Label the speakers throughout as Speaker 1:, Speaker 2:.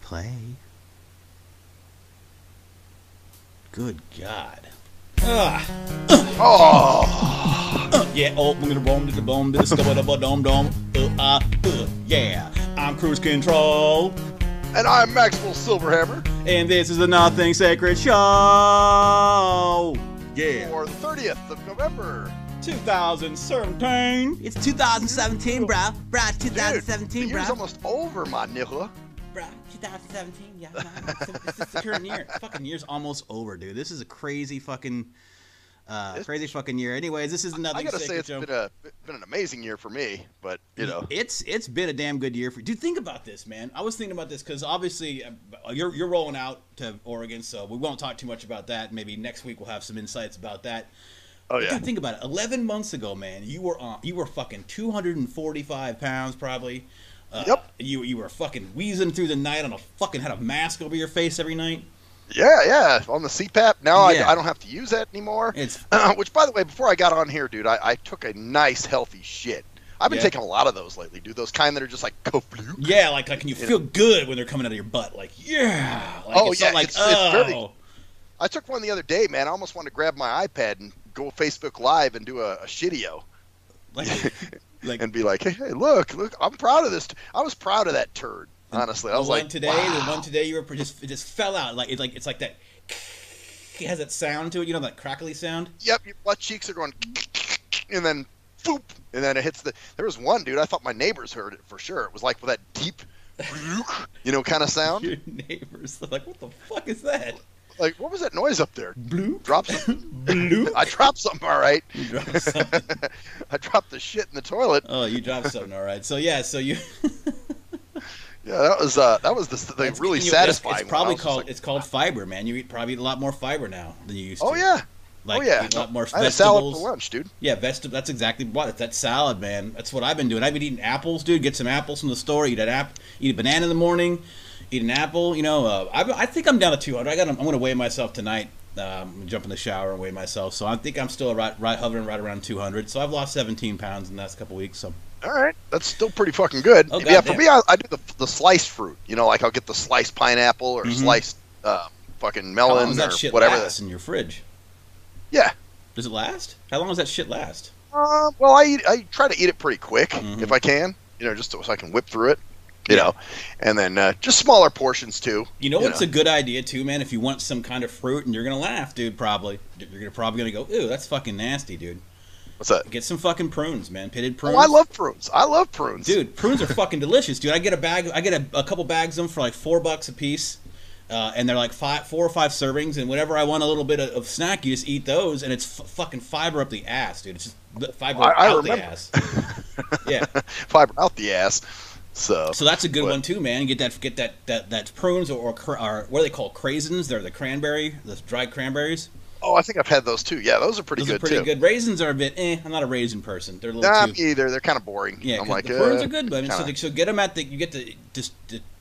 Speaker 1: Play. Good God. Yeah, oh, we're gonna boom to the boom, this double dome dome. Yeah, I'm Cruise Control.
Speaker 2: And I'm Maxwell Silverhammer.
Speaker 1: And this is the Nothing Sacred Show. Yeah.
Speaker 2: For the 30th of November.
Speaker 1: 2017. It's 2017, bro. Bro, it's 2017,
Speaker 2: Dude, the
Speaker 1: bro.
Speaker 2: year's almost over, my nigga.
Speaker 1: Bro, 2017, yeah. It's the current year. Fucking year's almost over, dude. This is a crazy fucking year. Anyways, this is another.
Speaker 2: I gotta say,
Speaker 1: show.
Speaker 2: It's been an amazing year for me, but you know,
Speaker 1: it's been a damn good year for. Dude, think about this, man. I was thinking about this because obviously you're rolling out to Oregon, so we won't talk too much about that. Maybe next week we'll have some insights about that.
Speaker 2: Oh yeah.
Speaker 1: Dude, think about it. 11 months ago, man, you were fucking 245 pounds probably.
Speaker 2: Yep.
Speaker 1: You were fucking wheezing through the night had a mask over your face every night.
Speaker 2: Yeah, on the CPAP. Now
Speaker 1: Yeah.
Speaker 2: I don't have to use that anymore.
Speaker 1: It's
Speaker 2: which, by the way, before I got on here, dude, I took a nice, healthy shit. I've been taking a lot of those lately, dude. Those kind that are just like go-fluke.
Speaker 1: Yeah, like can you feel good when they're coming out of your butt? Like, yeah. Like,
Speaker 2: oh,
Speaker 1: it's
Speaker 2: yeah.
Speaker 1: Not like,
Speaker 2: it's
Speaker 1: oh.
Speaker 2: very... I took one the other day, man. I almost wanted to grab my iPad and go Facebook Live and do a shitio. And be like, hey, look, I'm proud of this. I was proud of that turd, honestly. I was like,
Speaker 1: the one today you were it just fell out. It's like that. It has that sound to it, you know, that crackly sound.
Speaker 2: Yep, your butt cheeks are going, and then, boop, and then it hits the. There was one, dude. I thought my neighbors heard it for sure. It was like with that deep, kind of sound.
Speaker 1: Your neighbors, they're like, what the fuck is that?
Speaker 2: Like, what was that noise up there?
Speaker 1: Bloop.
Speaker 2: Drop something.
Speaker 1: Bloop.
Speaker 2: I dropped something, all right.
Speaker 1: You dropped something.
Speaker 2: I dropped the shit in the toilet.
Speaker 1: Oh, you dropped something, all right. So yeah, so you.
Speaker 2: Yeah, that was the really satisfying.
Speaker 1: It's probably
Speaker 2: called
Speaker 1: it's called fiber, man. You probably eat a lot more fiber now than you used to.
Speaker 2: Oh yeah.
Speaker 1: Like,
Speaker 2: yeah.
Speaker 1: eat a lot more
Speaker 2: I had
Speaker 1: vegetables.
Speaker 2: a salad for lunch, dude.
Speaker 1: Yeah, that's exactly what. It's that salad, man. That's what I've been doing. I've been eating apples, dude. Get some apples from the store. Eat a banana in the morning. Eat an apple. You know, I think I'm down to 200. I'm going to weigh myself tonight. Jump in the shower and weigh myself. So I think I'm still hovering right around 200. So I've lost 17 pounds in the last couple weeks. So.
Speaker 2: All right, that's still pretty fucking good.
Speaker 1: Oh,
Speaker 2: yeah, for me, I do the sliced fruit. You know, like I'll get the sliced pineapple or sliced fucking melon.
Speaker 1: How long does that
Speaker 2: or
Speaker 1: shit
Speaker 2: whatever
Speaker 1: last in your fridge?
Speaker 2: Yeah.
Speaker 1: Does it last? How long does that shit last?
Speaker 2: Well, I try to eat it pretty quick if I can. You know, just so I can whip through it. You know, and then just smaller portions too.
Speaker 1: You know what's a good idea too, man? If you want some kind of fruit, and you're gonna laugh, dude, you're probably gonna go, ew, that's fucking nasty, dude.
Speaker 2: What's that?
Speaker 1: Get some fucking prunes, man. Pitted prunes.
Speaker 2: Oh, I love prunes.
Speaker 1: Dude, prunes are fucking delicious, dude. I get a couple bags of them for like $4 a piece, and they're like 4 or 5 servings. And whenever I want a little bit of snack, you just eat those, and it's fucking fiber up the ass, dude. It's just fiber out the ass. Yeah,
Speaker 2: fiber out the ass. So
Speaker 1: that's a good one too, man. Get that prunes or what are they called? Craisins. They're the dried cranberries.
Speaker 2: Oh, I think I've had those too. Yeah, those are pretty good too.
Speaker 1: Good. Raisins are a bit. I'm not a raisin person. They're a little
Speaker 2: Nah, me either. They're kind of boring.
Speaker 1: Yeah,
Speaker 2: I'm like,
Speaker 1: the prunes are good, but so get them at you get the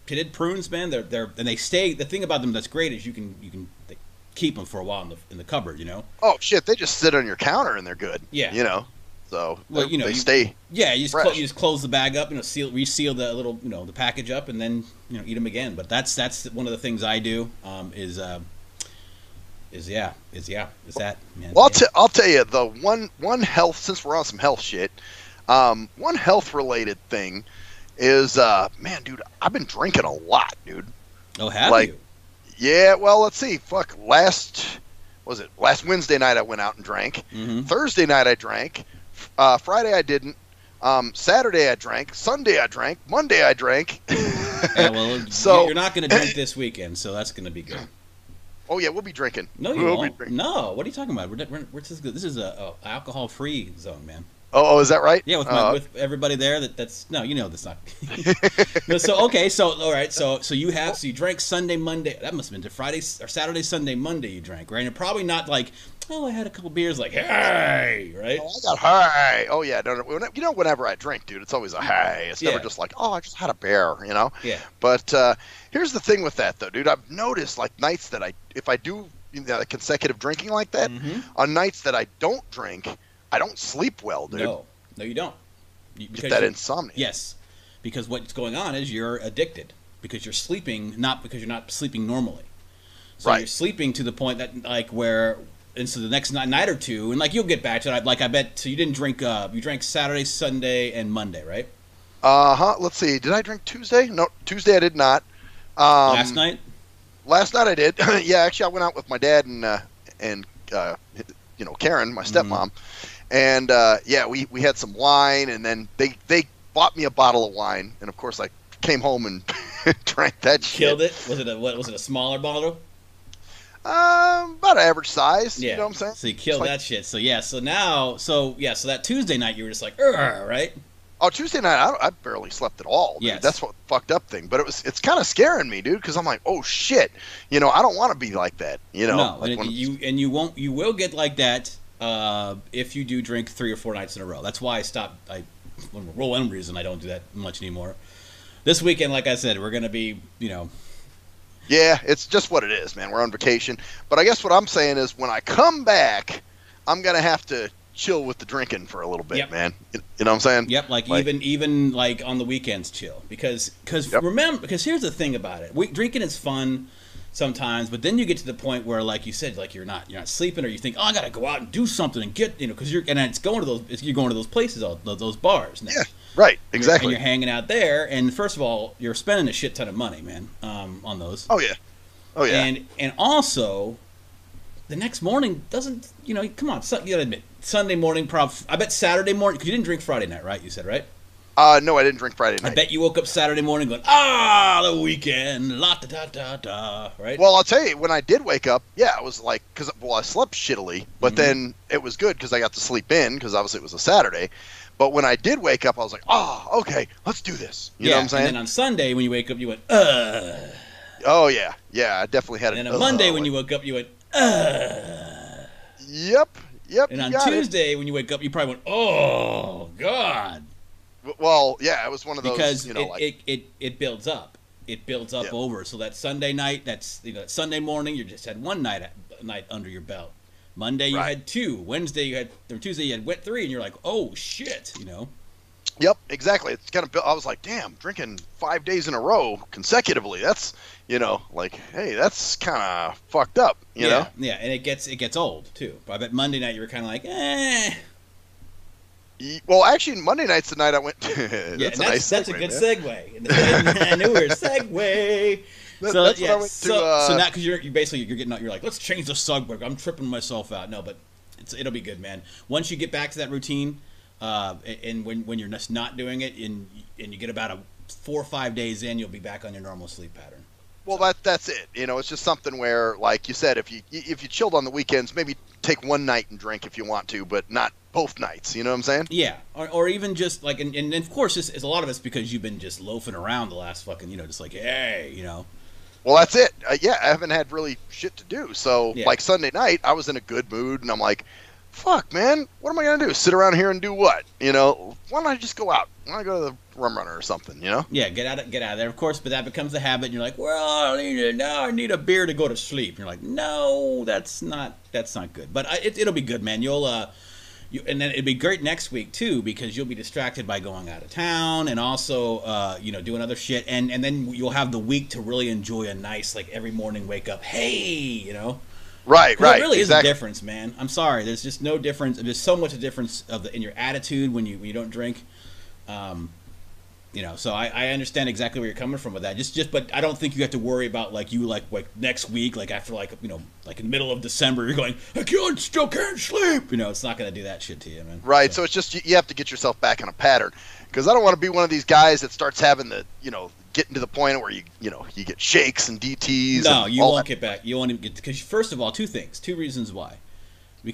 Speaker 1: pitted prunes, man. They're and they stay. The thing about them that's great is you can keep them for a while in the cupboard. You know.
Speaker 2: Oh shit! They just sit on your counter and they're good.
Speaker 1: Yeah.
Speaker 2: You know. So
Speaker 1: they
Speaker 2: stay.
Speaker 1: Yeah, you just close the bag up, reseal the little, the package up, and then eat them again. But that's one of the things I do. Is that, man.
Speaker 2: Well, I'll tell you the one health, since we're on some health shit. One health related thing is man, dude, I've been drinking a lot, dude.
Speaker 1: Oh, have you?
Speaker 2: Yeah. Well, let's see. Last Wednesday night I went out and drank. Thursday night I drank. Friday I didn't. Saturday I drank. Sunday I drank. Monday I drank.
Speaker 1: Yeah, well, so you're not going to drink this weekend, so that's going to be good.
Speaker 2: Oh yeah, we'll be drinking.
Speaker 1: No, you won't. No, what are you talking about? This is a alcohol-free zone, man.
Speaker 2: Oh, is that right?
Speaker 1: Yeah, with everybody there. That's no, that's not. So okay, so all right, so you drank Sunday, Monday. That must have been Friday or Saturday, Sunday, Monday. You drank, right? And probably not like, oh, I had a couple beers, like, hey, right?
Speaker 2: Oh, I got hey. Oh yeah, whenever I drink, dude, it's always a hey. It's never just like, oh, I just had a beer,
Speaker 1: Yeah.
Speaker 2: But here's the thing with that though, dude. I've noticed like nights that if I do consecutive drinking like that, on nights that I don't drink, I don't sleep well, dude.
Speaker 1: No, you don't.
Speaker 2: Get that insomnia.
Speaker 1: Yes, because what's going on is you're addicted. because you're sleeping, not because you're not sleeping normally. So
Speaker 2: Right.
Speaker 1: you're sleeping to the point that like where, and so the next night or two, and like you'll get back to that. Like I bet, so you didn't drink. You drank Saturday, Sunday, and Monday, right?
Speaker 2: Let's see. Did I drink Tuesday? No, Tuesday I did not.
Speaker 1: Last night.
Speaker 2: Last night I did. Yeah, actually I went out with my dad and Karen, my stepmom, and yeah, we had some wine, and then they bought me a bottle of wine, and of course I came home and drank that shit.
Speaker 1: Killed it. Was it a smaller bottle?
Speaker 2: About average size.
Speaker 1: Yeah.
Speaker 2: You know what I'm saying?
Speaker 1: So you killed that shit. So yeah. So now. So yeah. So that Tuesday night you were just like, right?
Speaker 2: Oh, Tuesday night I barely slept at all. Dude.
Speaker 1: Yes.
Speaker 2: That's what fucked up thing. But it's kind of scaring me, dude, because I'm like, oh shit, I don't want to be like that.
Speaker 1: No,
Speaker 2: like
Speaker 1: you won't. You will get like that if you do drink 3 or 4 nights in a row. That's why I stopped. One reason I don't do that much anymore. This weekend, like I said, we're gonna be,
Speaker 2: Yeah, it's just what it is, man. We're on vacation. But I guess what I'm saying is when I come back, I'm going to have to chill with the drinking for a little bit, man. You know what I'm saying?
Speaker 1: Yep, like even like on the weekends chill. Because remember, because here's the thing about it. Drinking is fun sometimes, but then you get to the point where, like you said, like you're not sleeping, or you think, oh, I got to go out and do something and get, because you're going to those places, those bars now.
Speaker 2: Yeah. Right, exactly.
Speaker 1: And you're hanging out there, and first of all, you're spending a shit ton of money, man, on those.
Speaker 2: Oh yeah.
Speaker 1: And also, the next morning doesn't, come on, you gotta admit, Sunday morning, I bet Saturday morning, because you didn't drink Friday night, right? You said, right?
Speaker 2: No, I didn't drink Friday night.
Speaker 1: I bet you woke up Saturday morning going, the weekend, la-da-da-da-da, right?
Speaker 2: Well, I'll tell you, when I did wake up, I was like, I slept shittily, but then it was good because I got to sleep in, because obviously it was a Saturday. But when I did wake up, I was like, okay, let's do this. You know what I'm saying?
Speaker 1: And then on Sunday, when you wake up, you went,
Speaker 2: Oh, yeah. Yeah, I definitely had it.
Speaker 1: And then on Monday, when you woke up, you went,
Speaker 2: Yep.
Speaker 1: And on Tuesday, when you wake up, you probably went, oh, God.
Speaker 2: Well, yeah, it was one of those,
Speaker 1: because it builds up. It builds up over. So that Sunday night, that Sunday morning, you just had one night under your belt. Monday you had 2. Tuesday you had 3, and you're like, oh shit,
Speaker 2: Yep, exactly. It's kind of. I was like, damn, drinking 5 days in a row consecutively. That's, like, hey, that's kind of fucked up. You know?
Speaker 1: Yeah, and it gets old too. I bet Monday night you were kind of like,
Speaker 2: Well, actually, Monday night's the night I went. That's
Speaker 1: a good segue. I knew we were segue. So now because you're getting out, you're like, let's change the subject. I'm tripping myself out. No, but it'll be good, man. Once you get back to that routine, and when you're just not doing it, and you get about 4 or 5 days in, you'll be back on your normal sleep pattern.
Speaker 2: Well, that's it. It's just something where, like you said, if you chilled on the weekends, maybe take one night and drink if you want to, but not both nights. You know what I'm saying?
Speaker 1: Yeah, or even just like, and of course, it's a lot of it's because you've been just loafing around the last fucking, just like, hey,
Speaker 2: Well, that's it. I haven't had really shit to do. So, like Sunday night, I was in a good mood, and I'm like, fuck, man, what am I going to do? Sit around here and do what? Why don't I just go out? Why don't I go to the Rum Runner or something, Yeah,
Speaker 1: get out of there, of course, but that becomes a habit, and you're like, well, I need a beer to go to sleep. And you're like, no, that's not good. But it'll be good, man. And then it'd be great next week too, because you'll be distracted by going out of town and also doing other shit, and then you'll have the week to really enjoy a nice, like, every morning wake up, hey,
Speaker 2: Right.
Speaker 1: It really is a difference, man. I'm sorry, there's just no difference. There's so much a difference in your attitude when you don't drink. So I understand exactly where you're coming from with that. But I don't think you have to worry about like next week, like after like in the middle of December, you're going, I still can't sleep. It's not going to do that shit to you, man.
Speaker 2: Right. So it's just you have to get yourself back on a pattern, because I don't want to be one of these guys that starts having getting to the point where you get shakes and DTs.
Speaker 1: No, you won't get back. You won't even get, because first of all, 2 reasons why. Two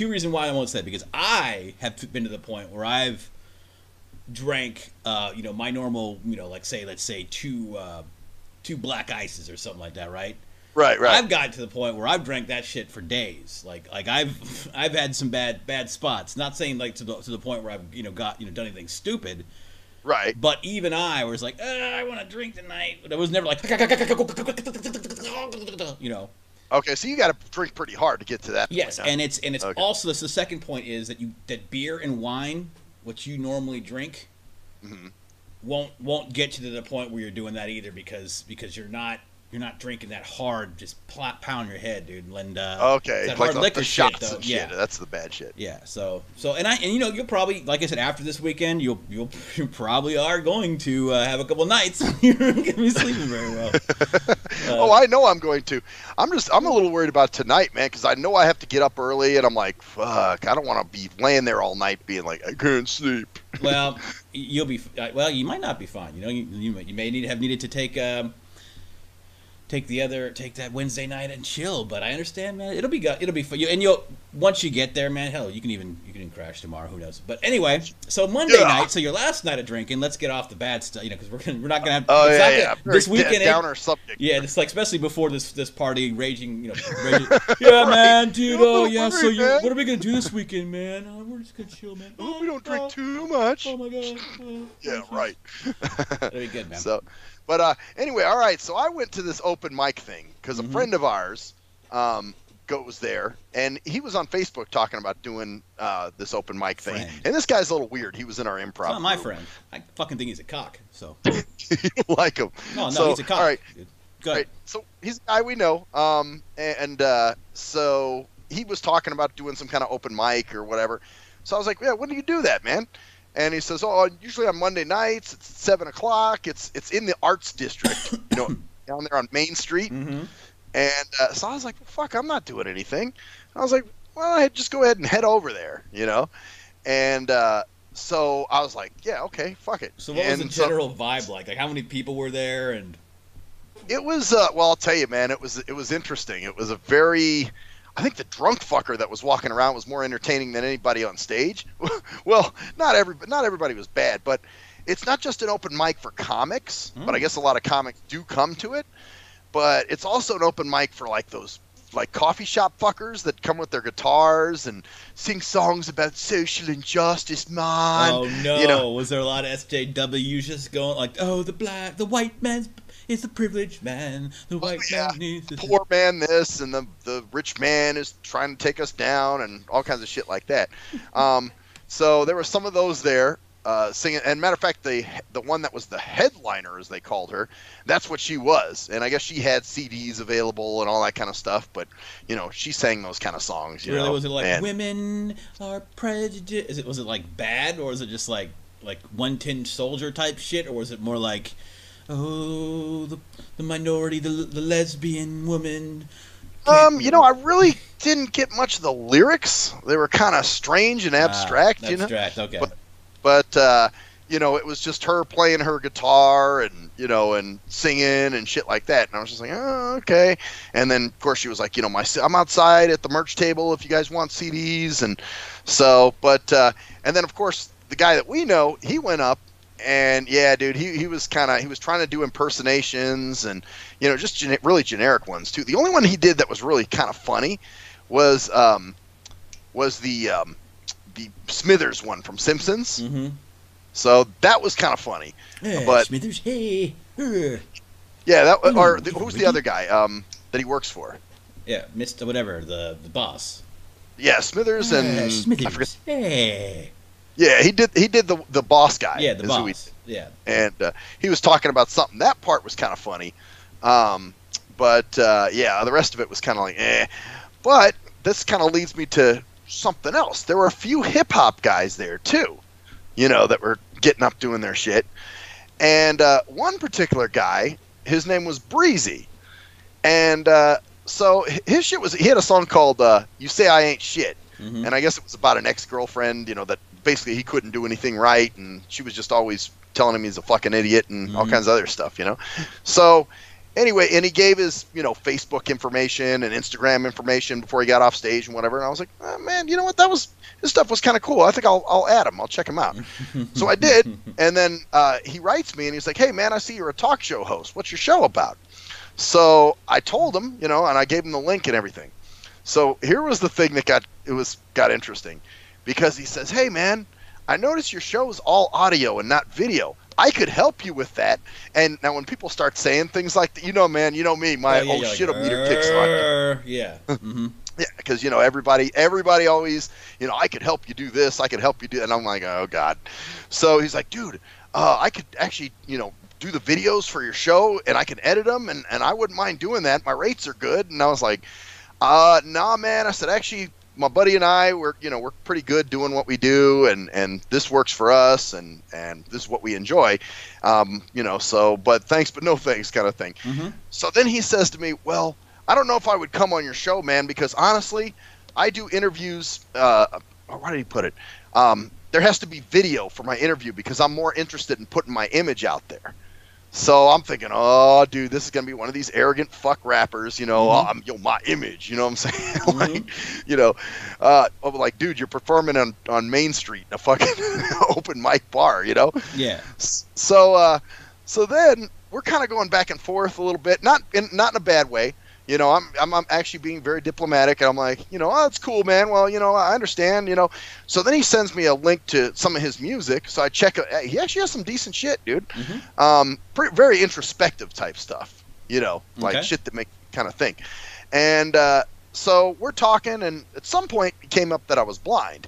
Speaker 1: reasons why I won't say it, because I have been to the point where I've drank my normal, let's say 2 black ices or something like that, right?
Speaker 2: Right.
Speaker 1: I've gotten to the point where I've drank that shit for days. Like I've had some bad spots. Not saying like to the point where I've done anything stupid.
Speaker 2: Right.
Speaker 1: But even I was like, I want to drink tonight. But I was never like,
Speaker 2: Okay, so you got to drink pretty hard to get to that point.
Speaker 1: Yes, and it's okay. Also, the second point is that beer and wine, which you normally drink, won't get you to the point where you're doing that either because you're not drinking that hard, just pound your head, dude. And
Speaker 2: okay,
Speaker 1: that
Speaker 2: like
Speaker 1: hard liquor
Speaker 2: the
Speaker 1: shit,
Speaker 2: shots
Speaker 1: though.
Speaker 2: and shit. Yeah, that's the bad shit.
Speaker 1: Yeah, so and you know, you'll probably, like I said, after this weekend, you probably are going to have a couple nights you're gonna be sleeping very well.
Speaker 2: Oh, I know I'm going to. I'm a little worried about tonight, man, because I know I have to get up early, and I'm like, fuck, I don't want to be laying there all night being like, I can't sleep.
Speaker 1: Well, you'll be. Well, you might not be fine. You know, you may have needed to take that Wednesday night and chill, but I understand, man. It'll be fun. And once you get there, man, hell, you can even crash tomorrow. Who knows? But anyway, so Monday night, so your last night of drinking. Let's get off the bad stuff, you know, because we're not gonna have.
Speaker 2: Oh yeah.
Speaker 1: This weekend,
Speaker 2: downer subject.
Speaker 1: Yeah, it's like especially before this party raging, you know. Yeah, right. Man, dude. Oh yeah. So what are we gonna do this weekend, man? We're just gonna chill, man.
Speaker 2: Oh, we don't drink too much.
Speaker 1: Oh my god.
Speaker 2: Yeah, right.
Speaker 1: That'll be good, man.
Speaker 2: So. But anyway, all right. So I went to this open mic thing because a friend of ours goes there, and he was on Facebook talking about doing this open mic thing. And this guy's a little weird. He was in our improv. It's
Speaker 1: not my friend. I fucking think he's a cock. So
Speaker 2: you don't like him?
Speaker 1: No, he's a cock.
Speaker 2: All right,
Speaker 1: go ahead.
Speaker 2: Right. So he's a guy we know. So he was talking about doing some kind of open mic or whatever. So I was like, yeah, when do you do that, man? And he says, oh, usually on Monday nights, it's 7 o'clock. It's in the Arts District, you know, down there on Main Street.
Speaker 1: Mm-hmm.
Speaker 2: And so I was like, well, fuck, I'm not doing anything. I was like, well, I'd just go ahead and head over there, you know. And so I was like, yeah, okay, fuck it.
Speaker 1: So what was the general vibe like? Like, how many people were there? And
Speaker 2: it was, well, I'll tell you, man, it was interesting. It was a very... I think the drunk fucker that was walking around was more entertaining than anybody on stage. Well, not everybody was bad, but it's not just an open mic for comics, but I guess a lot of comics do come to it. But it's also an open mic for like those like coffee shop fuckers that come with their guitars and sing songs about social injustice, man.
Speaker 1: Oh no!
Speaker 2: You know?
Speaker 1: Was there a lot of SJWs just going like, "Oh, the white man's is the privileged man. The white man needs the
Speaker 2: poor man this, and the rich man is trying to take us down, and all kinds of shit like that." So there were some of those there singing. And matter of fact, the one that was the headliner, as they called her, that's what she was. And I guess she had CDs available and all that kind of stuff. But you know, she sang those kind of songs. You know?
Speaker 1: Was it like women are prejudiced? Was it like bad, or was it just like One Tin Soldier type shit, or was it more like, oh, the minority, the lesbian woman?
Speaker 2: You know, I really didn't get much of the lyrics. They were kind of strange and abstract, you know.
Speaker 1: Abstract, okay.
Speaker 2: But you know, it was just her playing her guitar and, you know, and singing and shit like that. And I was just like, oh, okay. And then, of course, she was like, you know, I'm outside at the merch table if you guys want CDs. And so, but, and then, of course, the guy that we know, he went up. And yeah, dude, he was trying to do impersonations and, you know, just really generic ones too. The only one he did that was really kind of funny was the Smithers one from Simpsons.
Speaker 1: Mm-hmm.
Speaker 2: So that was kind of funny.
Speaker 1: Yeah,
Speaker 2: but
Speaker 1: Smithers, hey.
Speaker 2: Yeah, who's the other guy that he works for?
Speaker 1: Yeah, Mr. Whatever, the boss.
Speaker 2: Yeah, Smithers and
Speaker 1: Smithers.
Speaker 2: I forget.
Speaker 1: Hey.
Speaker 2: Yeah, he did the boss guy.
Speaker 1: Yeah, the boss. Yeah.
Speaker 2: And he was talking about something. That part was kind of funny. But yeah, the rest of it was kind of like, eh. But this kind of leads me to something else. There were a few hip hop guys there too, you know, that were getting up doing their shit. And one particular guy, his name was Breezy. And so his shit was, he had a song called You Say I Ain't Shit.
Speaker 1: Mm-hmm.
Speaker 2: And I guess it was about an ex-girlfriend, you know, that basically he couldn't do anything right, and she was just always telling him he's a fucking idiot and all kinds of other stuff, you know. So anyway, and he gave his, you know, Facebook information and Instagram information before he got off stage and whatever. And I was like, oh, man, you know what? His stuff was kind of cool. I think I'll add him. I'll check him out. So I did, and then he writes me and he's like, hey man, I see you're a talk show host. What's your show about? So I told him, you know, and I gave him the link and everything. So here was the thing that got interesting, because he says, hey man, I noticed your show is all audio and not video. I could help you with that. And now when people start saying things like that, you know, man, you know me, my shit-o-meter kicks on.
Speaker 1: Yeah. Mm-hmm.
Speaker 2: Yeah, because, you know, everybody always, you know, I could help you do this, I could help you do that. And I'm like, oh, God. So he's like, dude, I could actually, do the videos for your show, and I can edit them, and I wouldn't mind doing that. My rates are good. And I was like, nah, man. I said, actually, my buddy and I, we're pretty good doing what we do, and this works for us, and this is what we enjoy, so, but thanks, but no thanks kind of thing.
Speaker 1: Mm-hmm.
Speaker 2: So then he says to me, well, I don't know if I would come on your show, man, because honestly, I do interviews, why did he put it? There has to be video for my interview because I'm more interested in putting my image out there. So I'm thinking, oh, dude, this is going to be one of these arrogant fuck rappers, I'm my image, you know what I'm saying?
Speaker 1: Mm-hmm.
Speaker 2: Like, dude, you're performing on Main Street in a fucking open mic bar,
Speaker 1: Yeah.
Speaker 2: So then we're kind of going back and forth a little bit, not in a bad way. I'm actually being very diplomatic, and I'm like, oh, that's cool, man. Well, I understand, So then he sends me a link to some of his music, so I check it. He actually has some decent shit, dude.
Speaker 1: Mm-hmm.
Speaker 2: Very introspective type stuff, like shit that make you kind of think. And so we're talking, and at some point it came up that I was blind.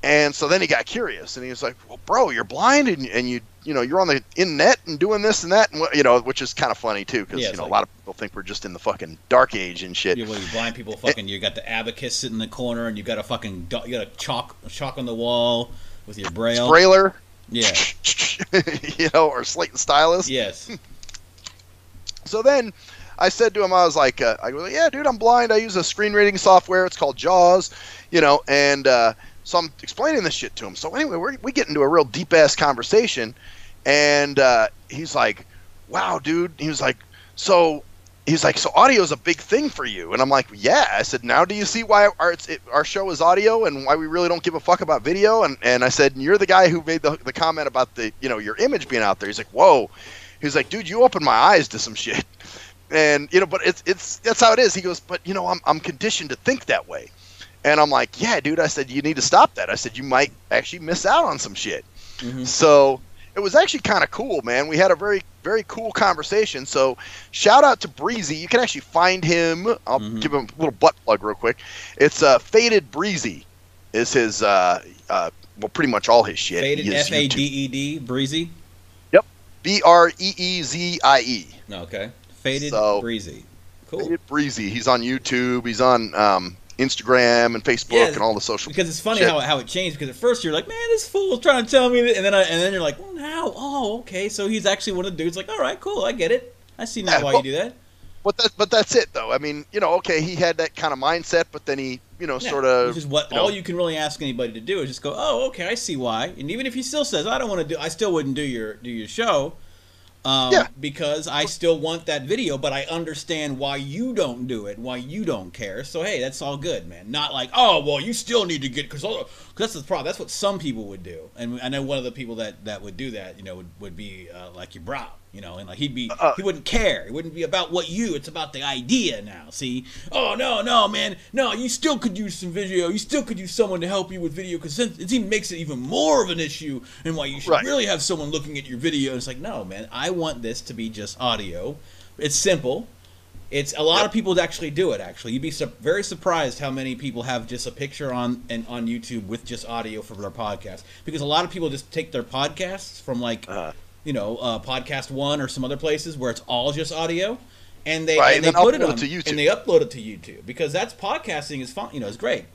Speaker 2: And so then he got curious, and he was like, well, bro, you're blind, and you're on the internet and doing this and that, and which is kind of funny too, because a lot of people think we're just in the fucking dark age and shit.
Speaker 1: Yeah, well, you blind people fucking. You got the abacus sitting in the corner, and you got a chalk on the wall with your braille.
Speaker 2: Sprayler.
Speaker 1: Yeah.
Speaker 2: Or slate and stylus.
Speaker 1: Yes.
Speaker 2: So then I said to him, I was like, yeah, dude, I'm blind. I use a screen reading software. It's called JAWS, and so I'm explaining this shit to him. So anyway, we get into a real deep ass conversation, and he's like, wow, dude. He was like, so audio is a big thing for you. And I'm like, yeah. I said, now do you see why our show is audio and why we really don't give a fuck about video? And I said, you're the guy who made the comment about the, your image being out there. He's like, whoa. He's like, dude, you opened my eyes to some shit. And, but that's how it is. He goes, but I'm conditioned to think that way. And I'm like, yeah, dude. I said, you need to stop that. I said, you might actually miss out on some shit.
Speaker 1: Mm-hmm.
Speaker 2: So it was actually kind of cool, man. We had a very, very cool conversation. So shout out to Breezy. You can actually find him. I'll give him a little butt plug real quick. It's Faded Breezy is his, pretty much all his shit.
Speaker 1: Faded, F-A-D-E-D, Breezy?
Speaker 2: Yep. B-R-E-E-Z-I-E.
Speaker 1: Okay. Faded Breezy. Cool.
Speaker 2: Faded Breezy. He's on YouTube. He's on Instagram and Facebook and all the social.
Speaker 1: Because it's funny how it changed. Because at first you're like, man, this fool's trying to tell me that, and then you're like, well, now, okay, so he's actually one of the dudes. Like, all right, cool, I get it. I see now why you do that.
Speaker 2: But that's it though. I mean, okay, he had that kind of mindset, but then he, sort of.
Speaker 1: Which is what all you can really ask anybody to do is just go, oh, okay, I see why. And even if he still says, I don't want to do, I still wouldn't do your show. Because I still want that video, but I understand why you don't do it, why you don't care. So, hey, that's all good, man. Not like, oh, well, you still need to get, because that's the problem. That's what some people would do. And I know one of the people that would do that, would be like your bro, and like he wouldn't care. It wouldn't be about it's about the idea now. See? Oh, no, man. No, you still could use some video. You still could use someone to help you with video, because it even makes it even more of an issue, and why you should really have someone looking at your video. And it's like, no, man, I want this to be just audio. It's simple. It's a lot of people actually do it. Actually, you'd be very surprised how many people have just a picture on YouTube with just audio for their podcast, because a lot of people just take their podcasts from like Podcast One or some other places where it's all just audio, and they put it on
Speaker 2: to YouTube.
Speaker 1: And they upload it to YouTube, because that's podcasting is fun. It's great.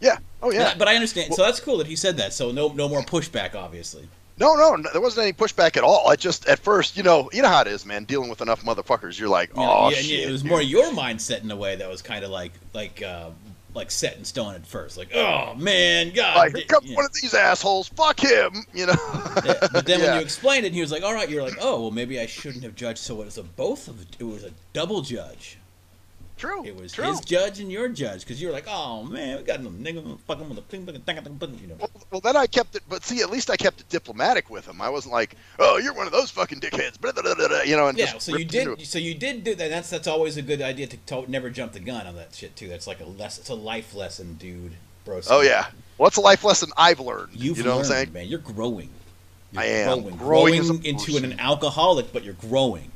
Speaker 2: Yeah. Oh yeah.
Speaker 1: But I understand. Well, so that's cool that he said that. So no more pushback, obviously.
Speaker 2: No, there wasn't any pushback at all. I just, at first, you know how it is, man. Dealing with enough motherfuckers, you're like, shit.
Speaker 1: It was more your mindset in a way that was kind of like set in stone at first. Like, oh man, God,
Speaker 2: here comes one of these assholes. Fuck him,
Speaker 1: Yeah, but then when you explained it, he was like, all right. You're like, oh well, maybe I shouldn't have judged. So it was it was a double judge.
Speaker 2: True.
Speaker 1: It was his judge and your judge, because you were like, oh man, we got no nigga fucking with a thing,
Speaker 2: Well, then I kept it, but see, at least I kept it diplomatic with him. I wasn't like, oh, you're one of those fucking dickheads, And
Speaker 1: so you did do that. That's always a good idea to never jump the gun on that shit too. That's like it's a life lesson, dude, bro.
Speaker 2: Oh yeah, well, it's a life lesson I've learned.
Speaker 1: You've
Speaker 2: learned,
Speaker 1: what I'm saying, man. You're growing.
Speaker 2: I am
Speaker 1: growing into an alcoholic, but you're growing.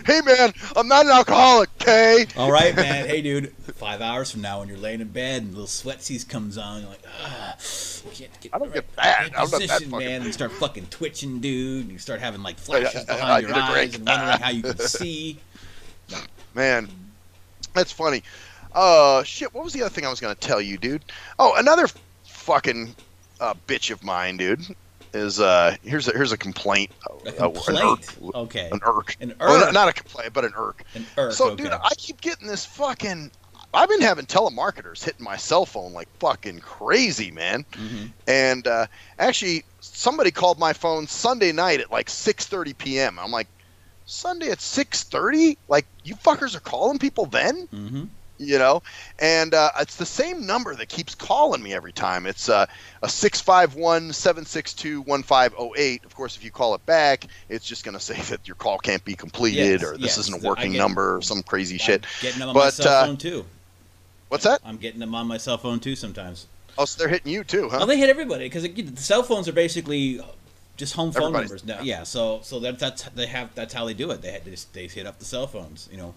Speaker 2: Hey, man, I'm not an alcoholic, okay?
Speaker 1: All right, man. Hey, dude. 5 hours from now, when you're laying in bed and little sweatsies comes on, you're like,
Speaker 2: I don't get that. I'm not that
Speaker 1: position,
Speaker 2: fucking...
Speaker 1: man. And you start fucking twitching, dude. And you start having like flashes behind your eyes and wondering how you can see.
Speaker 2: Man, that's funny. Shit, what was the other thing I was going to tell you, dude? Oh, another fucking bitch of mine, dude, is here's a complaint.
Speaker 1: A complaint? Okay.
Speaker 2: An irk.
Speaker 1: An irk.
Speaker 2: Oh, not a complaint, but an irk.
Speaker 1: An irk,
Speaker 2: so,
Speaker 1: okay.
Speaker 2: dude, I keep getting this fucking... I've been having telemarketers hitting my cell phone like fucking crazy, man.
Speaker 1: Mm-hmm.
Speaker 2: And actually, somebody called my phone Sunday night at like 6:30 p.m. I'm like, Sunday at 6:30? Like, you fuckers are calling people then?
Speaker 1: Mm-hmm.
Speaker 2: You know? And it's the same number that keeps calling me every time. It's a 651-762-1508. Of course, if you call it back, it's just going to say that your call can't be completed, or this isn't a working number, or some crazy shit.
Speaker 1: Getting them on my cell phone, too.
Speaker 2: What's that?
Speaker 1: I'm getting them on my cell phone, too, sometimes.
Speaker 2: Oh, so they're hitting you, too, huh?
Speaker 1: Oh, they hit everybody, because the cell phones are basically just home phone numbers now. Yeah, so that's how they do it. They hit up the cell phones, you know.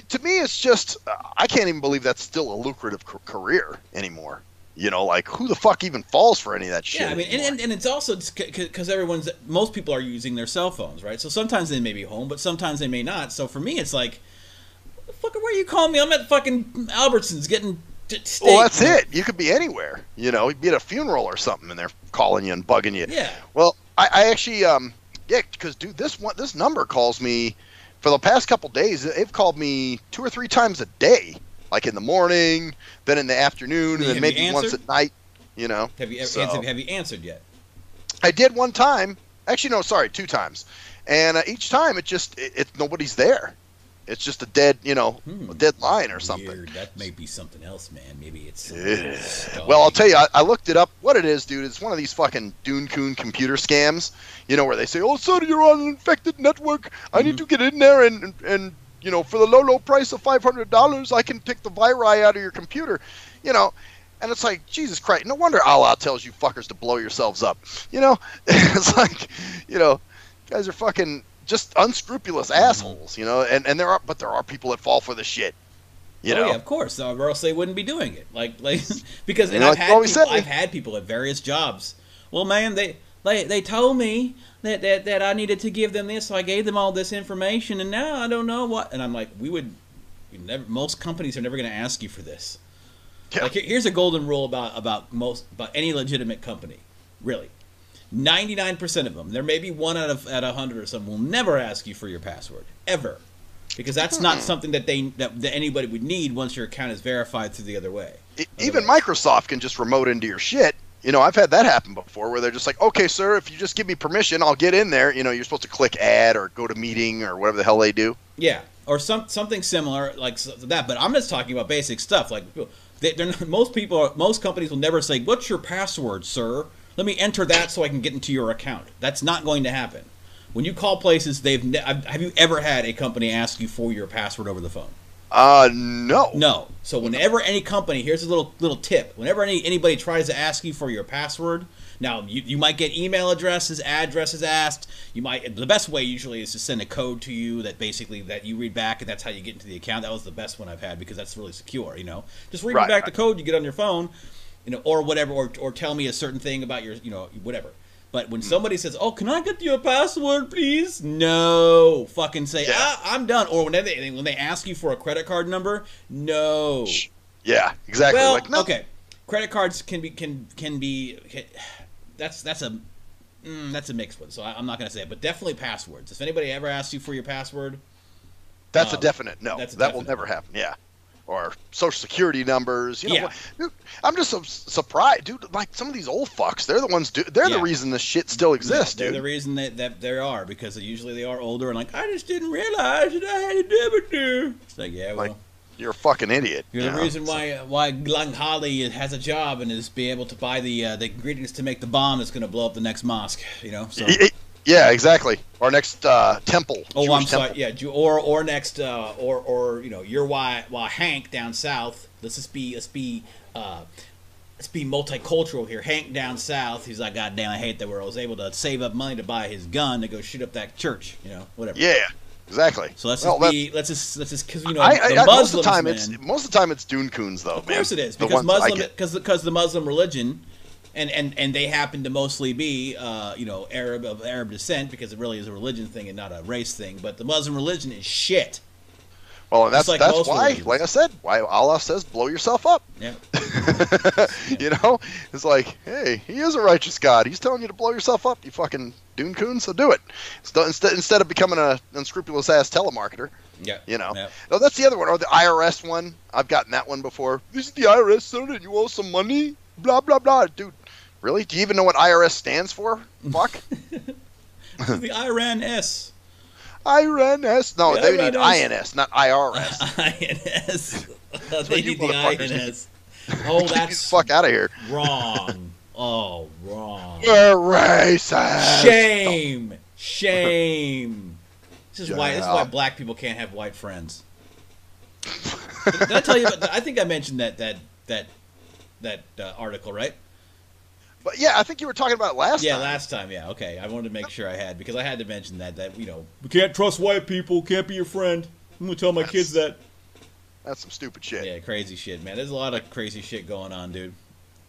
Speaker 2: To me, it's just, I can't even believe that's still a lucrative career anymore. You know, like, who the fuck even falls for any of that shit?
Speaker 1: Yeah, I mean, and it's also because most people are using their cell phones, right? So sometimes they may be home, but sometimes they may not. So for me, it's like, what the fuck, where are you calling me? I'm at fucking Albertsons getting steak.
Speaker 2: Well, that's it. You could be anywhere. You know, you'd be at a funeral or something, and they're calling you and bugging you.
Speaker 1: Yeah.
Speaker 2: Well, I actually, because, dude, this number calls me, for the past couple days, they've called me 2 or 3 times a day. Like in the morning, then in the afternoon, and then maybe once at night, you know.
Speaker 1: Have you answered yet?
Speaker 2: I did one time. Actually, no, sorry, 2 times. And each time, it's nobody's there. It's just a dead, a dead line or something.
Speaker 1: Weird. That may be something else, man. Maybe it's...
Speaker 2: Well, I'll tell you, I looked it up. What it is, dude, it's one of these fucking Dune Coon computer scams, where they say, oh, sir, you're on an infected network. I need to get in there and for the low price of $500, I can take the viri out of your computer, and it's like, Jesus Christ, no wonder Allah tells you fuckers to blow yourselves up, it's like, guys are fucking just unscrupulous assholes, and there are people that fall for the shit,
Speaker 1: Yeah, of course, or else they wouldn't be doing it, like because
Speaker 2: I've
Speaker 1: had people at various jobs. Well, man, they told me that I needed to give them this, so I gave them all this information, and now I don't know what. And I'm like, most companies are never going to ask you for this. Yeah. Like, here's a golden rule about any legitimate company. Really, 99% of them, there may be 1 out of 100 or something, will never ask you for your password ever, because that's not something that anybody would need once your account is verified through the other way.
Speaker 2: Even Microsoft can just remote into your shit. I've had that happen before, where they're just like, okay, sir, if you just give me permission, I'll get in there. You're supposed to click add or go to meeting or whatever the hell they do.
Speaker 1: Yeah, or something similar like that. But I'm just talking about basic stuff. Like, most companies will never say, what's your password, sir? Let me enter that so I can get into your account. That's not going to happen. When you call places, have you ever had a company ask you for your password over the phone?
Speaker 2: No.
Speaker 1: No. So whenever any company, here's a little tip. Whenever anybody tries to ask you for your password, now you might get email addresses asked. The best way usually is to send a code to you that you read back, and that's how you get into the account. That was the best one I've had, because that's really secure. Just read back the code you get on your phone, or whatever, or tell me a certain thing about your, whatever. But when somebody says, "Oh, can I get your password, please?" No, fucking say, "I'm done." Or when they ask you for a credit card number, no.
Speaker 2: Yeah, exactly.
Speaker 1: Well,
Speaker 2: like, no.
Speaker 1: Okay, credit cards can be. That's a mixed one. So I'm not gonna say it, but definitely passwords. If anybody ever asks you for your password,
Speaker 2: that's a definite no. That will never happen. Yeah. Or social security numbers, Dude, I'm just so surprised, dude. Like, some of these old fucks, they're the ones. They're the reason this shit still exists.
Speaker 1: They're
Speaker 2: dude.
Speaker 1: the reason that there are, because usually they are older and like, I just didn't realize that I had a debit there. It's like, yeah, well,
Speaker 2: you're a fucking idiot.
Speaker 1: You're the reason why Glenn Holly has a job and is be able to buy the ingredients to make the bomb that's going to blow up the next mosque. So.
Speaker 2: Yeah, exactly. Or next temple.
Speaker 1: Oh,
Speaker 2: Jewish
Speaker 1: I'm sorry.
Speaker 2: temple.
Speaker 1: Yeah, or next you're why Hank down south. Let's be let's be multicultural here. Hank down south, he's like, God damn, I hate that world. Was able to save up money to buy his gun to go shoot up that church. You know, whatever.
Speaker 2: Yeah. Exactly.
Speaker 1: So let's just because you know the Muslims.
Speaker 2: Most of the time it's Dune Coons though.
Speaker 1: Of course it is, because the Muslim religion, and they happen to mostly be you know, Arab descent, because it really is a religion thing and not a race thing. But the Muslim religion is shit.
Speaker 2: Well, and that's why, religions. Like I said, why Allah says blow yourself up.
Speaker 1: Yeah.
Speaker 2: You know, it's like, hey, he is a righteous God. He's telling you to blow yourself up, you fucking Dune Coon, so do it. Instead of becoming an unscrupulous ass telemarketer.
Speaker 1: Yeah.
Speaker 2: You know.
Speaker 1: Yeah.
Speaker 2: No, that's the other one, or the IRS one. I've gotten that one before. This is the IRS, son, and you owe some money. Blah blah blah. Dude, really? Do you even know what IRS stands for? Fuck.
Speaker 1: The IRS.
Speaker 2: IRS. No, they need INS, not IRS.
Speaker 1: INS. They need the INS. Oh, that's
Speaker 2: get the fuck out of here.
Speaker 1: Wrong. Oh, wrong.
Speaker 2: We're racist.
Speaker 1: Shame. Shame. This is why black people can't have white friends. Did I tell you about I think I mentioned that article, right?
Speaker 2: But yeah, I think you were talking about it last time.
Speaker 1: Yeah, last time. Yeah, okay. I wanted to make sure I had, because I had to mention that you know, we can't trust white people, can't be your friend. I'm gonna tell my kids that.
Speaker 2: That's some stupid shit.
Speaker 1: Yeah, crazy shit, man. There's a lot of crazy shit going on, dude.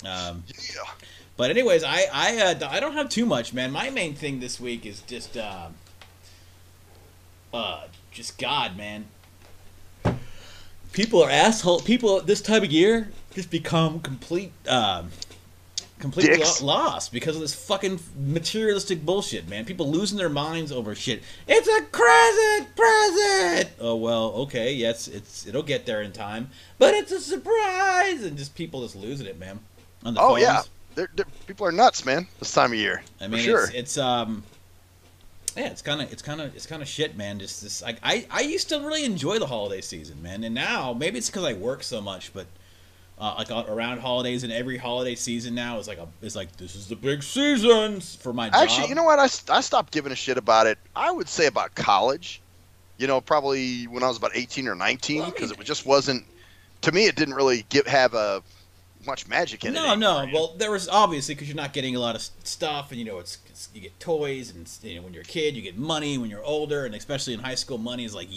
Speaker 2: Yeah.
Speaker 1: But anyways, I don't have too much, man. My main thing this week is just God, man. People are assholes. People this time of year just become completely lost because of this fucking materialistic bullshit, man. People losing their minds over shit. It's a present. Oh well, okay, yes, it'll get there in time, but it's a surprise, and just people just losing it, man. On the phones.
Speaker 2: Yeah, people are nuts, man. This time of year.
Speaker 1: I mean,
Speaker 2: for sure.
Speaker 1: It's kind of shit, man. Just this, I used to really enjoy the holiday season, man, and now maybe it's because I work so much, but. Like around holidays and every holiday season now is like this is the big season for my job.
Speaker 2: Actually, you know what? I stopped giving a shit about it. I would say about college. You know, probably when I was about 18 or 19, because it just wasn't. To me, it didn't really have much magic in it.
Speaker 1: No. Well, there was obviously, because you're not getting a lot of stuff, and you know you get toys, and you know, when you're a kid you get money. When you're older, and especially in high school, money is like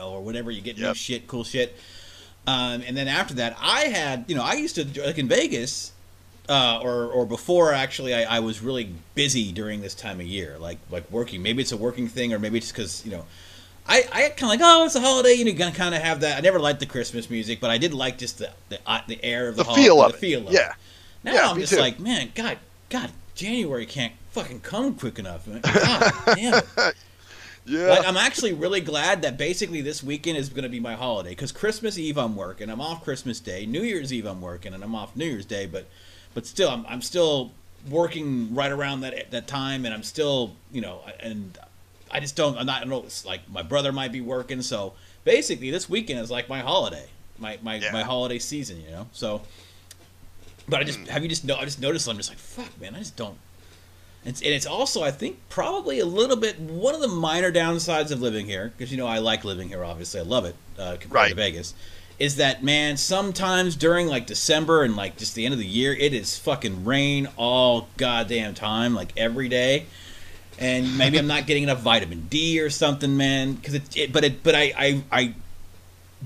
Speaker 1: or whatever, you get new shit, cool shit. And then after that, I used to, like in Vegas, or before actually, I was really busy during this time of year, like working. Maybe it's a working thing, or maybe it's because, you know, I kind of like, oh, it's a holiday, you know, you kind of have that. I never liked the Christmas music, but I did like just the air of the holiday,
Speaker 2: feel of
Speaker 1: the feel of
Speaker 2: it.
Speaker 1: Now I'm just like, man, God, January can't fucking come quick enough, man. God damn it.
Speaker 2: Yeah.
Speaker 1: Like, I'm actually really glad that basically this weekend is going to be my holiday, because Christmas Eve I'm working, I'm off Christmas Day. New Year's Eve I'm working, and I'm off New Year's Day. But still, I'm still working right around that time, and I'm still, you know, and I just don't. I know it's like my brother might be working, so basically this weekend is like my holiday, my holiday season, you know. So, but I just I just noticed I'm just like, fuck, man, I just don't. And it's also, I think, probably a little bit one of the minor downsides of living here, because, you know, I like living here, obviously. I love it compared to Vegas, is that, man, sometimes during, like, December and, like, just the end of the year, it is fucking rain all goddamn time, like, every day. And maybe I'm not getting enough vitamin D or something, man. But I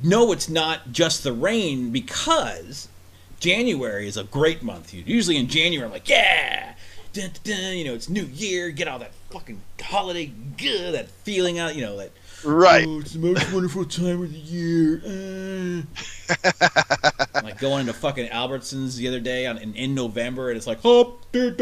Speaker 1: know it's not just the rain, because January is a great month. Usually in January, I'm like, yeah! Dun, dun, dun, you know, it's New Year, get all that fucking holiday good, that feeling out, you know, that oh, it's the most wonderful time of the year. Like going into fucking Albertsons the other day in November, and it's like, oh, Slurpee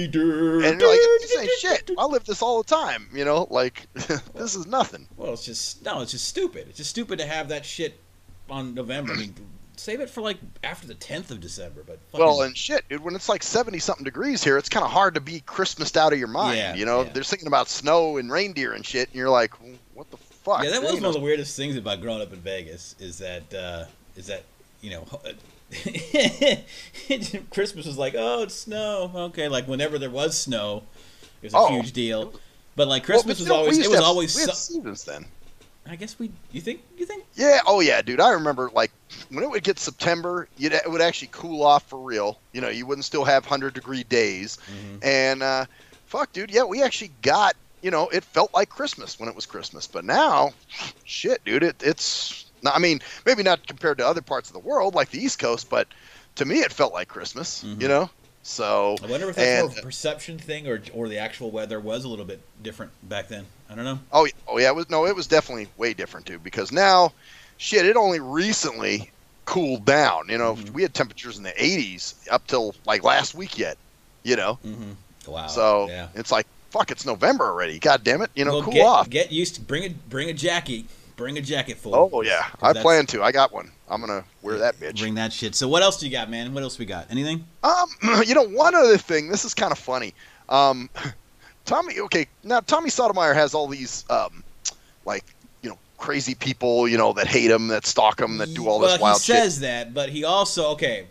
Speaker 1: doo.
Speaker 2: And you're like, this ain't shit. I live this all the time, you know, like this is nothing.
Speaker 1: Well, it's just stupid. It's just stupid to have that shit on November. I mean, save it for like after the 10th of December, but
Speaker 2: well, and shit, dude, when it's like 70 something degrees here, it's kind of hard to be Christmased out of your mind. You know, they're thinking about snow and reindeer and shit, and you're like, what the fuck?
Speaker 1: Yeah, that was one of the weirdest things about growing up in Vegas is that you know, Christmas was like, oh, it's snow. Okay, like whenever there was snow, it was a huge deal. But like Christmas was always we had seasons then. I guess you think?
Speaker 2: Yeah, oh yeah, dude. I remember like when it would get September, it would actually cool off for real. You know, you wouldn't still have 100-degree days. And fuck, dude, yeah, we actually got, you know, it felt like Christmas when it was Christmas. But now, shit, dude, it's, I mean, maybe not compared to other parts of the world like the East Coast, but to me it felt like Christmas, you know? So
Speaker 3: I wonder if that's more of a perception thing or the actual weather was a little bit different back then. I don't know.
Speaker 2: Oh yeah, it was definitely way different, too, because now, shit, it only recently cooled down. You know, we had temperatures in the 80s up till like last week yet, you know?
Speaker 3: Wow.
Speaker 2: So it's like, fuck, it's November already. God damn it. You know, cool off.
Speaker 3: Get used to bring a jacket. Bring a jacket full.
Speaker 2: Oh, yeah. I plan to. I got one. I'm going to wear that bitch.
Speaker 1: Bring that shit. So what else do you got, man? What else we got? Anything?
Speaker 2: You know, one other thing. This is kind of funny. Tommy Sotomayor has all these, like, you know, crazy people, you know, that hate him, that stalk him, that do all this wild shit.
Speaker 1: He says that, but he also, okay,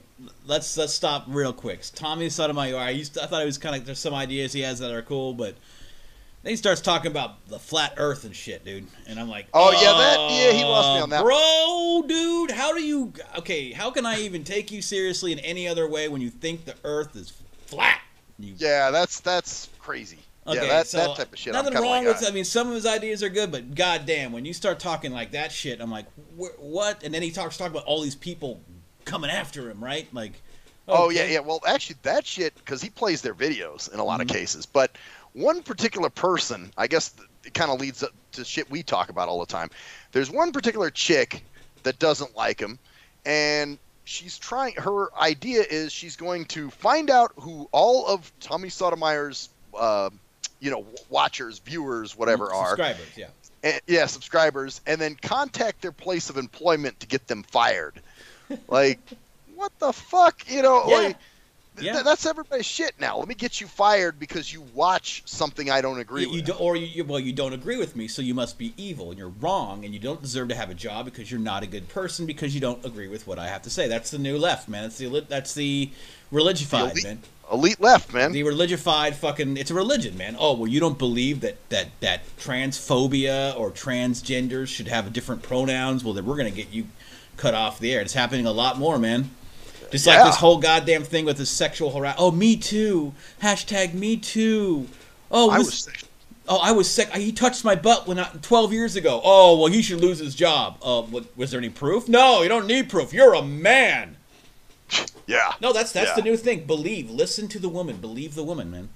Speaker 1: let's stop real quick. Tommy Sotomayor, I thought it was kind of, there's some ideas he has that are cool, but then he starts talking about the flat earth and shit, dude. And I'm like,
Speaker 2: he lost me on that.
Speaker 1: Bro, dude, how can I even take you seriously in any other way when you think the earth is flat?
Speaker 2: Yeah, that's crazy.
Speaker 1: Okay,
Speaker 2: yeah, that type of shit.
Speaker 1: Nothing wrong with. I mean, some of his ideas are good, but goddamn, when you start talking like that shit, I'm like, what? And then he talks about all these people coming after him, right? Like,
Speaker 2: okay. Well, actually, that shit, because he plays their videos in a lot of cases. But one particular person, I guess, it kind of leads up to shit we talk about all the time. There's one particular chick that doesn't like him, and she's trying. Her idea is she's going to find out who all of Tommy Sotomayor's you know, watchers, viewers, whatever
Speaker 1: subscribers,
Speaker 2: subscribers, and then contact their place of employment to get them fired. Like, what the fuck, you know? Like, that's everybody's shit now. Let me get you fired because you watch something I don't agree with.
Speaker 1: You don't agree with me, so you must be evil and you're wrong, and you don't deserve to have a job because you're not a good person because you don't agree with what I have to say. That's the new left, man. That's the religified, man.
Speaker 2: Elite left, man.
Speaker 1: The religified fucking, it's a religion, man. Oh, well, you don't believe that transphobia or transgenders should have different pronouns? Well, then we're going to get you cut off the air. It's happening a lot more, man. Just like this whole goddamn thing with the sexual harassment. Oh, me too. Hashtag me too. Oh, I was sick. Oh, I was sick. He touched my butt 12 years ago. Oh, well, he should lose his job. Was there any proof? No, you don't need proof. You're a man.
Speaker 2: Yeah.
Speaker 1: No, that's the new thing. Listen to the woman. Believe the woman, man.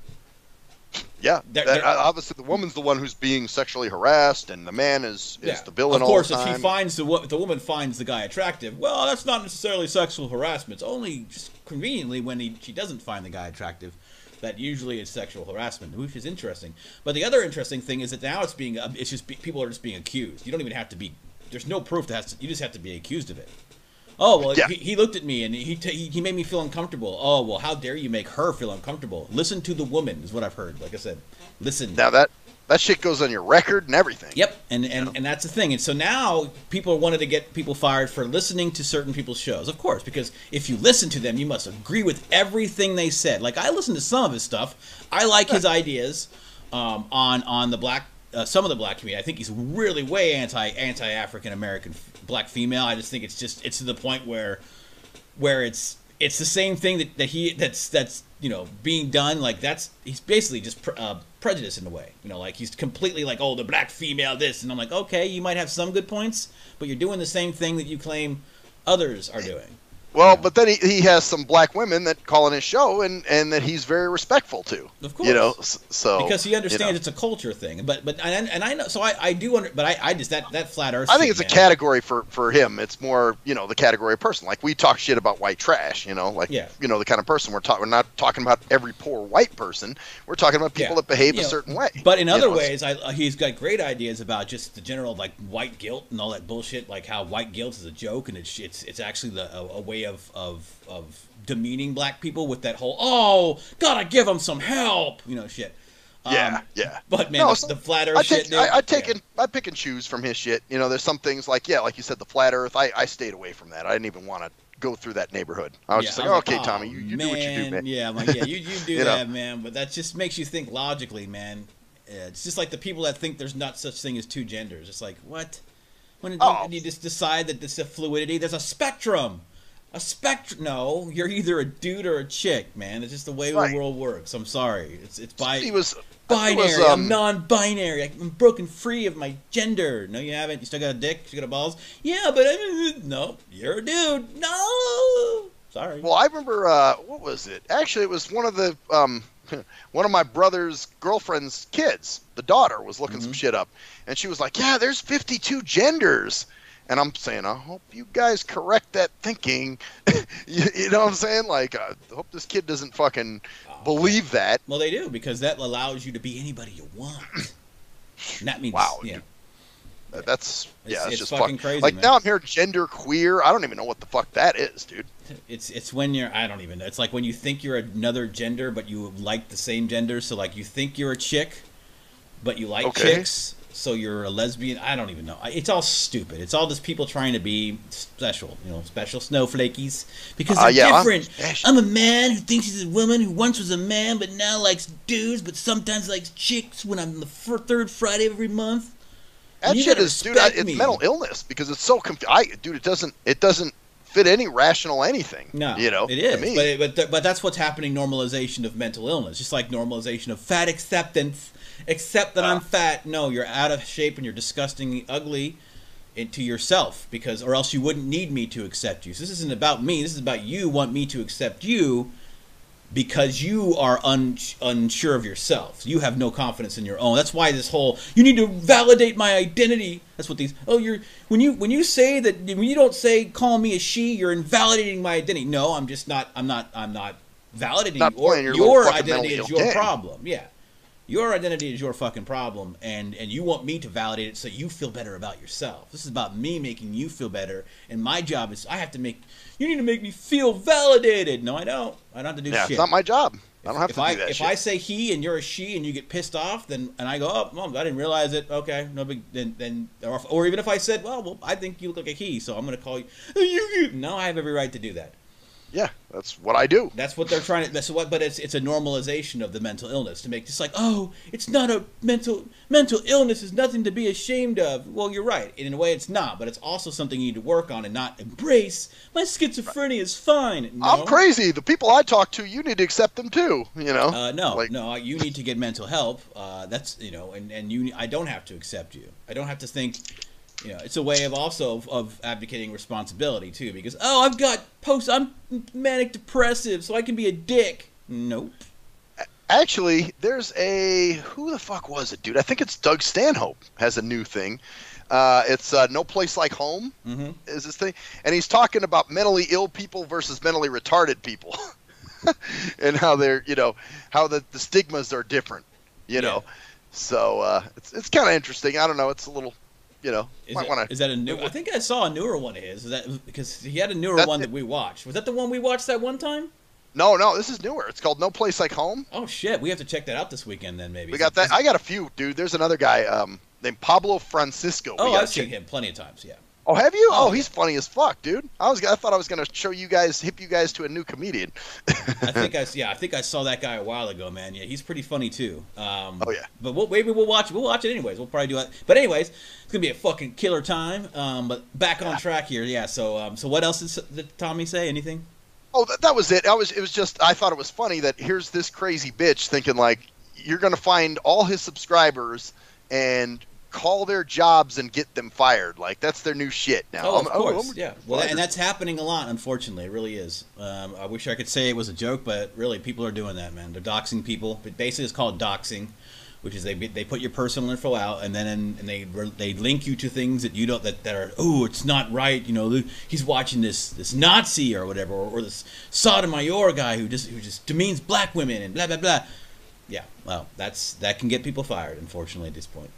Speaker 2: Yeah. Obviously, the woman's the one who's being sexually harassed, and the man is the villain all the time.
Speaker 1: Of course, if the woman finds the guy attractive, well, that's not necessarily sexual harassment. It's only just conveniently when she doesn't find the guy attractive that usually is sexual harassment, which is interesting. But the other interesting thing is that now people are just being accused. You don't even have to be. There's no proof you just have to be accused of it. Oh, well, he looked at me and he made me feel uncomfortable. Oh, well, how dare you make her feel uncomfortable? Listen to the woman is what I've heard. Like I said, listen.
Speaker 2: Now that shit goes on your record and everything.
Speaker 1: Yep, and that's the thing. And so now people wanted to get people fired for listening to certain people's shows. Of course, because if you listen to them, you must agree with everything they said. Like, I listened to some of his stuff. I like his ideas on the black. Some of the black community. I think he's really way anti-African American black female. I just think it's to the point where it's the same thing that's you know, being done. Like, he's basically just prejudice in a way. You know, like, he's completely like, oh, the black female this, and I'm like, okay, you might have some good points, but you're doing the same thing that you claim others are doing.
Speaker 2: Well, but then he has some black women that call in his show and that he's very respectful to.
Speaker 1: Of course,
Speaker 2: you know, so
Speaker 1: because he understands it's a culture thing. But I know, so I do but I just that flat earth.
Speaker 2: I think it's a category for him. It's more, you know, the category of person. Like, we talk shit about white trash, you know, like, you know, the kind of person we're talking. We're not talking about every poor white person. We're talking about people that behave a certain way.
Speaker 1: But in other ways, he's got great ideas about just the general, like, white guilt and all that bullshit. Like, how white guilt is a joke and it's actually a way of demeaning black people with that whole gotta give them some help, you know, shit.
Speaker 2: Yeah.
Speaker 1: But man, the flat Earth shit.
Speaker 2: I pick and choose from his shit. You know, there's some things like like you said, the flat Earth. I stayed away from that. I didn't even want to go through that neighborhood. I was just like, okay, Tommy, you do what you do, man.
Speaker 1: Yeah, I'm like, you do that, man. But that just makes you think logically, man. It's just like the people that think there's not such thing as two genders. It's like, what? When you just decide that this is a fluidity, there's a spectrum. A spectrum. No, you're either a dude or a chick, man. It's just the way the world works. I'm sorry. It's binary. I'm non-binary. I'm broken free of my gender. No, you haven't. You still got a dick. You got balls. Yeah, but no, you're a dude. No, sorry.
Speaker 2: Well, I remember. What was it? Actually, it was one of the one of my brother's girlfriend's kids. The daughter was looking some shit up, and she was like, "Yeah, there's 52 genders." And I'm saying, I hope you guys correct that thinking. You know what I'm saying? Like, I hope this kid doesn't fucking believe that.
Speaker 1: Well, they do, because that allows you to be anybody you want. And that means,
Speaker 2: wow.
Speaker 1: Yeah.
Speaker 2: That's it's just
Speaker 1: fucking crazy.
Speaker 2: Like,
Speaker 1: man.
Speaker 2: now I'm hearing gender queer. I don't even know what the fuck that is, dude.
Speaker 1: It's when you're, I don't even know. It's like when you think you're another gender, but you like the same gender. So, like, you think you're a chick, but you like chicks. So you're a lesbian. I don't even know. It's all stupid. It's all just people trying to be special, special snowflakies, because they're different. I'm a man who thinks he's a woman, who once was a man but now likes dudes, but sometimes likes chicks when I'm the third Friday of every month.
Speaker 2: That shit is, dude. It's mental illness, because it's so dude. It doesn't fit any rational anything.
Speaker 1: No,
Speaker 2: it
Speaker 1: is.
Speaker 2: To me.
Speaker 1: But that's what's happening. Normalization of mental illness, just like normalization of fat acceptance. Accept that I'm fat. No, you're out of shape and you're disgustingly ugly to yourself, or else you wouldn't need me to accept you. So this isn't about me. This is about you want me to accept you because you are unsure of yourself. You have no confidence in your own. That's why this whole you need to validate my identity. That's what these. Oh, when you say that, when you don't say call me a she, you're invalidating my identity. No, I'm just not. I'm not validating your identity is your problem. Yeah. Your identity is your fucking problem, and you want me to validate it so you feel better about yourself. This is about me making you feel better, and my job is you need to make me feel validated. No, I don't. I don't have to do shit.
Speaker 2: Yeah, it's not my job. I don't have to do that shit.
Speaker 1: If I say he and you're a she and you get pissed off, and I go, oh, Mom, I didn't realize it. Okay, no big. Then or even if I said, well, I think you look like a he, so I'm going to call you. No, I have every right to do that.
Speaker 2: Yeah, that's what I do.
Speaker 1: That's what they're trying to. But it's a normalization of the mental illness to make just like, oh, it's not a mental illness is nothing to be ashamed of. Well, you're right. In a way, it's not, but it's also something you need to work on and not embrace. My schizophrenia is fine. No.
Speaker 2: I'm crazy. The people I talk to, you need to accept them too.
Speaker 1: No. You need to get mental help. That's and I don't have to accept you. I don't have to think. It's a way of abdicating responsibility too, because I'm manic depressive, so I can be a dick. Nope.
Speaker 2: Actually, there's who the fuck was it, dude? I think it's Doug Stanhope has a new thing. It's No Place Like Home is this thing, and he's talking about mentally ill people versus mentally retarded people, and how they're how the stigmas are different. So it's kind of interesting. I don't know. It's a little.
Speaker 1: Is that a new? I think I saw a newer one of his. Is that because he had a newer one that we watched? Was that the one we watched that one time?
Speaker 2: No, this is newer. It's called No Place Like Home.
Speaker 1: Oh shit, we have to check that out this weekend then maybe.
Speaker 2: We got that. I got a few, dude. There's another guy named Pablo Francisco.
Speaker 1: Oh, I've seen him plenty of times. Yeah.
Speaker 2: Oh, have you? Oh, he's funny as fuck, dude. I thought I was gonna hip you guys to a new comedian.
Speaker 1: I think I saw that guy a while ago, man. Yeah, he's pretty funny too.
Speaker 2: Oh yeah.
Speaker 1: But maybe we'll watch it. We'll watch it anyways. We'll probably do it. But anyways, it's gonna be a fucking killer time. But back on track here. Yeah. So what else did Tommy say? Anything?
Speaker 2: Oh, that was it. It was just I thought it was funny that here's this crazy bitch thinking like you're gonna find all his subscribers and call their jobs and get them fired. Like that's their new shit now.
Speaker 1: Oh, of course. Yeah. Well, and that's happening a lot, unfortunately. It really is. I wish I could say it was a joke, but really people are doing that, man. They're doxing people. But basically it's called doxing, which is they put your personal info out and then they link you to things that you don't that are it's not right. He's watching this Nazi or whatever or this Sotomayor guy who just demeans black women and blah blah blah. Yeah. Well, that can get people fired, unfortunately, at this point.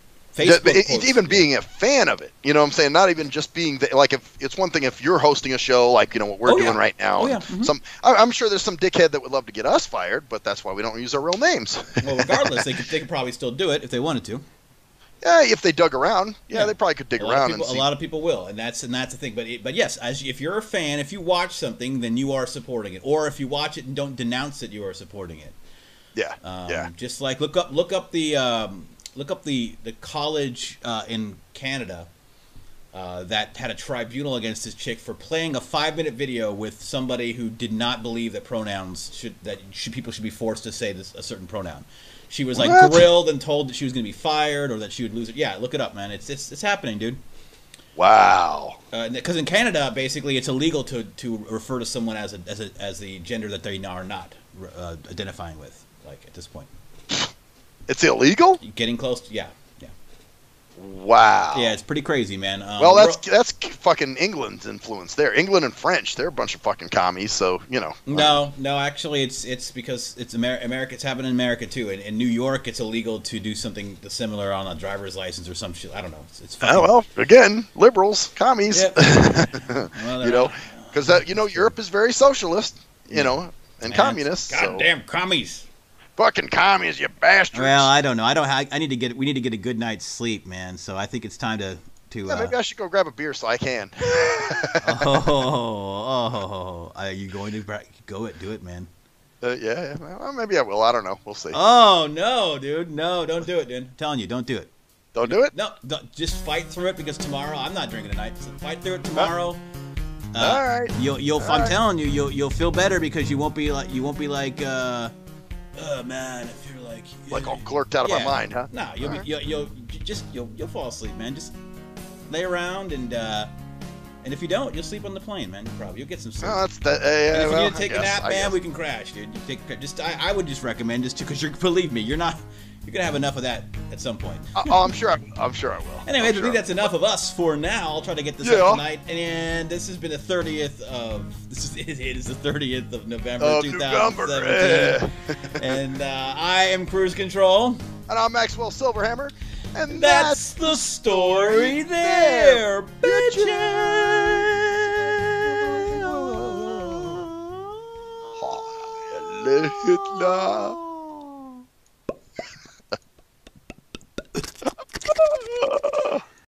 Speaker 2: Even being a fan of it, you know what I'm saying? Not even just being like, if it's one thing if you're hosting a show like what we're doing right now. I'm sure there's some dickhead that would love to get us fired, but that's why we don't use our real names.
Speaker 1: Well, regardless, they could probably still do it if they wanted to.
Speaker 2: Yeah, if they dug around, they probably could dig around.
Speaker 1: A lot of people will, and that's the thing. But yes, if you're a fan, if you watch something, then you are supporting it. Or if you watch it and don't denounce it, you are supporting it.
Speaker 2: Yeah.
Speaker 1: Just like look up the college in Canada that had a tribunal against this chick for playing a 5-minute video with somebody who did not believe that people should be forced to say a certain pronoun. She was like grilled and told that she was going to be fired or that she would lose it. Yeah, look it up, man. It's happening, dude.
Speaker 2: Wow.
Speaker 1: Because in Canada, basically, it's illegal to refer to someone as the gender that they are not identifying with. Like at this point,
Speaker 2: it's illegal.
Speaker 1: Getting close to, yeah.
Speaker 2: Wow.
Speaker 1: Yeah, it's pretty crazy, man.
Speaker 2: Well, that's fucking England's influence there. England and French, they're a bunch of fucking commies, so, you know.
Speaker 1: No, actually, it's because it's America. It's happening in America, too. In New York, it's illegal to do something similar on a driver's license or some shit. I don't know. It's fucking...
Speaker 2: well, again, liberals, commies.
Speaker 1: Yep. Well,
Speaker 2: you know, because, Europe is very socialist, you know, and communist.
Speaker 1: Goddamn commies.
Speaker 2: Fucking commies, you bastards.
Speaker 1: Well, I don't know. We need to get a good night's sleep, man. So I think it's time to.
Speaker 2: Yeah, maybe I should go grab a beer so I can.
Speaker 1: Are you going to do it, man?
Speaker 2: Yeah. Well, maybe I will. I don't know. We'll see.
Speaker 1: Oh no, dude! No, don't do it, dude. I'm telling you, don't do it.
Speaker 2: Don't do it.
Speaker 1: No, just fight through it because tomorrow I'm not drinking tonight. So fight through it tomorrow.
Speaker 2: All right.
Speaker 1: I'm telling you, you'll feel better because you won't be like. Oh man, I feel like
Speaker 2: all clerked out of my mind, huh?
Speaker 1: No, you'll fall asleep, man. Just lay around and if you don't, you'll sleep on the plane, man. You'll get some sleep.
Speaker 2: Oh, that's that.
Speaker 1: And if you need to take a nap, man, we can crash, dude. I would just recommend because believe me, you're gonna have enough of that at some point.
Speaker 2: I'm sure I will.
Speaker 1: Anyway, I think that's enough of us for now. I'll try to get this up tonight, and this has been the 30th of it is the 30th of November 2017, and I am Cruise Control,
Speaker 2: and I'm Maxwell Silverhammer, and
Speaker 1: that's the story there, bitches.
Speaker 2: Hitler.